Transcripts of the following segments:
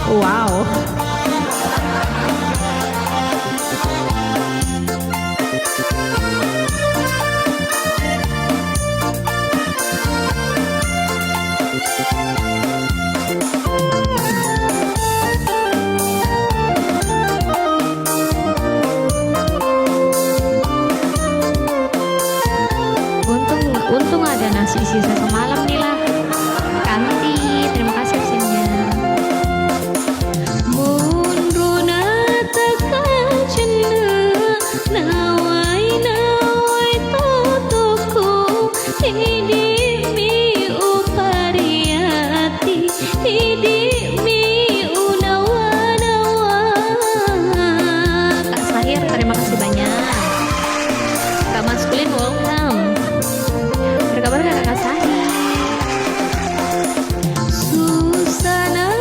Wow. Untung ada nasi sisa semalam nih lah. Kanti, terima kasih absennya. Munruna takajena nawai nawai totoku idi mi upariati idi mi unawa-nawa. Kak Sahir, terima kasih banyak. Kak Maskulin, welcome. Berkabar gak Kakak Sahir? Susana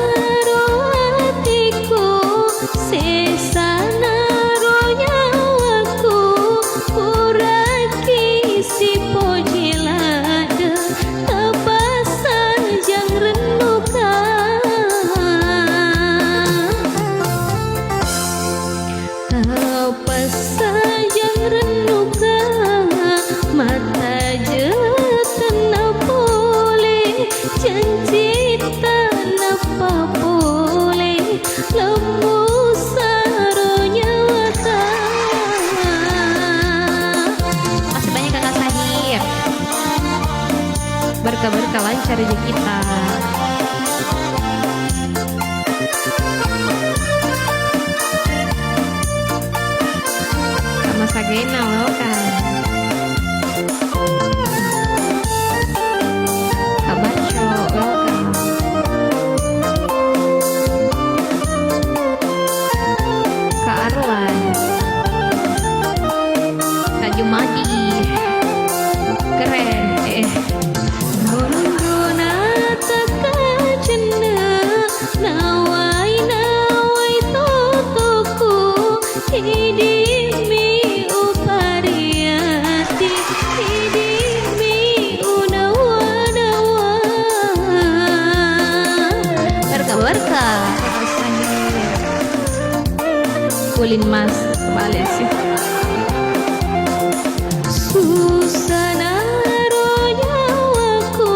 rohatiku, sesana ronyawaku, uraki si pojilada, tabasa jang renuka. Tabasa jang renuka, mata janji tanpa boleh lembu saronya wata. Masih banyak Kakak Sahir. Berkah-berkah lancar rezeki kita. Sama Sagena loh kan. Jumadi keren Munruna takajena nawai nawai totoku idi mi upariati idi mi unawa-nawa. Berkah-berkah Kulin Mas kembali sih. Susana ronyawaku,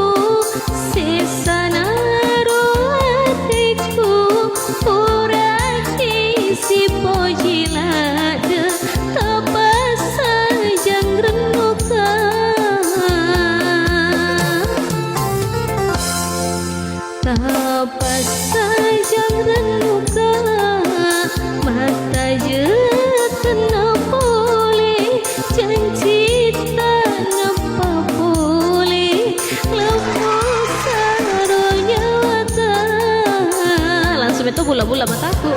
sesana rohatiku, uraki si pojilada, tabasa jang renuka. Tabasa jang renuka, mata je tenang boleh janji itu bula-bula mataku.